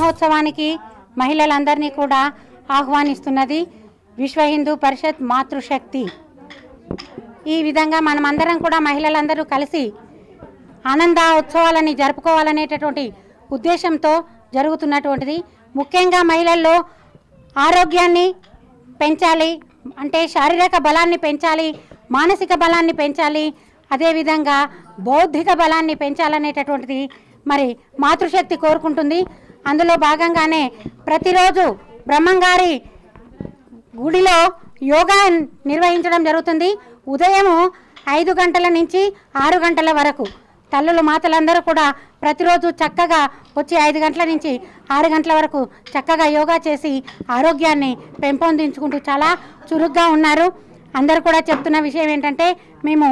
మహోత్సవానికి మహిళలందరినీ కూడా ఆహ్వానిస్తున్నది విశ్వ హిందూ పరిషత్ మాతృశక్తి. ఈ విధంగా మనమందరం కూడా మహిళలందరూ కలిసి ఆనంద ఉత్సవాలని జరుపుకోవాలనేటటువంటి ఉద్దేశంతో జరుగుతున్నటువంటిది. ముఖ్యంగా మహిళల్లో ఆరోగ్యాన్ని పెంచాలి అంటే శారీరక బలాన్ని పెంచాలి, మానసిక బలాన్ని పెంచాలి, అదేవిధంగా బౌద్ధిక బలాన్ని పెంచాలనేటటువంటిది మరి మాతృశక్తి కోరుకుంటుంది. అందులో భాగంగానే ప్రతిరోజు బ్రహ్మంగారి గుడిలో యోగా నిర్వహించడం జరుగుతుంది. ఉదయం 5 గంటల నుంచి 6 గంటల వరకు తల్లులు మాతలందరూ కూడా ప్రతిరోజు చక్కగా వచ్చి 5 గంటల నుంచి 6 గంటల వరకు చక్కగా యోగా చేసి ఆరోగ్యాన్ని పెంపొందించుకుంటూ చాలా చురుగ్గా ఉన్నారు. అందరూ కూడా చెప్తున్న విషయం ఏంటంటే మేము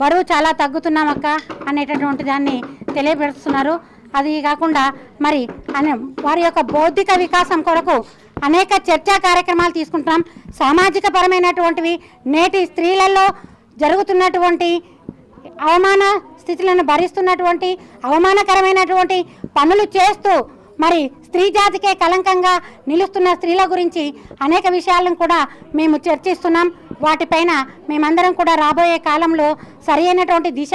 బరువు చాలా తగ్గుతున్నాం అక్క అనేటటువంటి దాన్ని తెలియపరుస్తున్నారు. అది కాకుండా మరి వారి యొక్క బౌద్ధిక వికాసం కొరకు అనేక చర్చా కార్యక్రమాలు తీసుకుంటున్నాం. సామాజిక పరమైనటువంటివి, నేటి స్త్రీలలో జరుగుతున్నటువంటి అవమాన స్థితులను భరిస్తున్నటువంటి అవమానకరమైనటువంటి పనులు చేస్తూ మరి స్త్రీ జాతికే కలంకంగా నిలుస్తున్న స్త్రీల గురించి అనేక విషయాలను కూడా మేము చర్చిస్తున్నాం. వాటిపైన మేమందరం కూడా రాబోయే కాలంలో సరైనటువంటి దిశ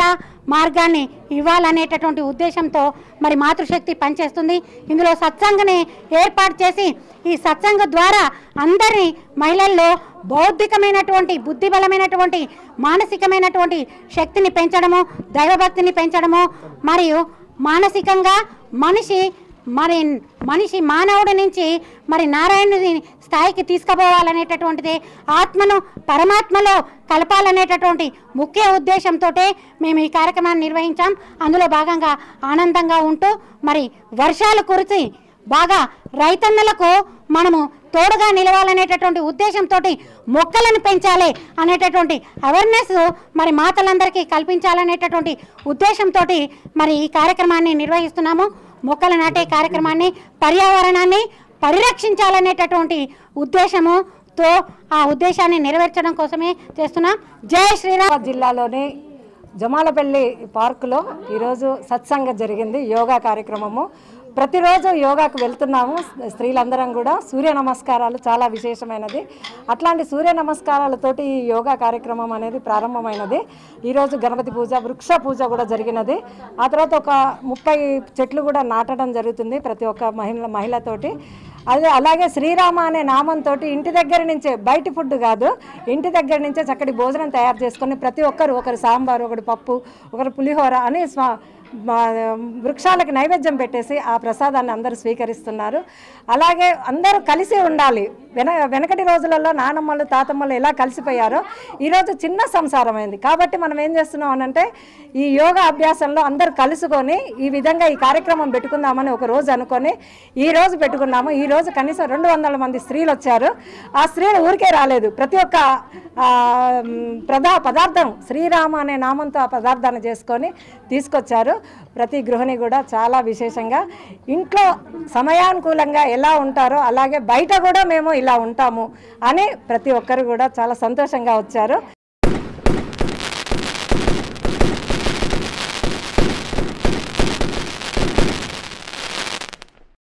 మార్గాన్ని ఇవ్వాలనేటటువంటి ఉద్దేశంతో మరి మాతృశక్తి పనిచేస్తుంది. ఇందులో సత్సంగని ఏర్పాటు చేసి ఈ సత్సంగ ద్వారా అందరి మహిళల్లో బౌద్ధికమైనటువంటి బుద్ధిబలమైనటువంటి మానసికమైనటువంటి శక్తిని పెంచడము, దైవభక్తిని పెంచడము, మరియు మానసికంగా మనిషి మానవుడి నుంచి మరి నారాయణుడి స్థాయికి తీసుకుపోవాలనేటటువంటిది, ఆత్మను పరమాత్మలో కలపాలనేటటువంటి ముఖ్య ఉద్దేశంతో మేము ఈ కార్యక్రమాన్ని నిర్వహించాం. అందులో భాగంగా ఆనందంగా ఉంటూ మరి వర్షాలు కురిసి బాగా రైతన్నలకు మనము తోడుగా నిలవాలనేటటువంటి ఉద్దేశంతో మొక్కలను పెంచాలి అనేటటువంటి అవేర్నెస్ మరి మాతలందరికీ కల్పించాలనేటటువంటి ఉద్దేశంతో మరి ఈ కార్యక్రమాన్ని నిర్వహిస్తున్నాము. మొక్కలు నాటే కార్యక్రమాన్ని, పర్యావరణాన్ని పరిరక్షించాలనేటటువంటి ఉద్దేశముతో ఆ ఉద్దేశాన్ని నెరవేర్చడం కోసమే చేస్తున్నాం. జై శ్రీరామ్. జిల్లాలోని జమాలపల్లి పార్కులో ఈరోజు సత్సంగ జరిగింది, యోగా కార్యక్రమము. ప్రతిరోజు యోగాకు వెళ్తున్నాము స్త్రీలందరం కూడా. సూర్య నమస్కారాలు చాలా విశేషమైనది. అట్లాంటి సూర్య నమస్కారాలతోటి ఈ యోగా కార్యక్రమం అనేది ప్రారంభమైనది. ఈరోజు గణపతి పూజ, వృక్ష పూజ కూడా జరిగినది. ఆ తర్వాత ఒక 30 చెట్లు కూడా నాటడం జరుగుతుంది ప్రతి ఒక్క మహిళతోటి. అలాగే శ్రీరామ అనే నామంతో ఇంటి దగ్గర నుంచే, బయట ఫుడ్ కాదు, ఇంటి దగ్గర నుంచే చక్కటి భోజనం తయారు చేసుకొని ప్రతి ఒక్కరు, ఒకరు సాంబారు, ఒకరు పప్పు, ఒకరు పులిహోర అని వృక్షాలకు నైవేద్యం పెట్టేసి ఆ ప్రసాదాన్ని అందరూ స్వీకరిస్తున్నారు. అలాగే అందరూ కలిసి ఉండాలి. వెనకటి రోజులలో నానమ్మలు తాతమ్మలు ఎలా కలిసిపోయారో ఈరోజు చిన్న సంసారం అయింది. కాబట్టి మనం ఏం చేస్తున్నాం అనంటే ఈ యోగా అభ్యాసంలో అందరూ కలుసుకొని ఈ విధంగా ఈ కార్యక్రమం పెట్టుకుందామని ఒక రోజు అనుకొని ఈ రోజు పెట్టుకున్నాము. ఈ రోజు కనీసం 200 మంది స్త్రీలు వచ్చారు. ఆ స్త్రీలు ఊరికే రాలేదు, ప్రతి ఒక్క పదార్థం శ్రీరామ అనే నామంతో ఆ పదార్థాన్ని చేసుకొని తీసుకొచ్చారు. ప్రతి గృహిణి కూడా చాలా విశేషంగా ఇంట్లో సమయానుకూలంగా ఎలా ఉంటారో అలాగే బయట కూడా మేము ఇలా ఉంటాము అని ప్రతి ఒక్కరు కూడా చాలా సంతోషంగా వచ్చారు.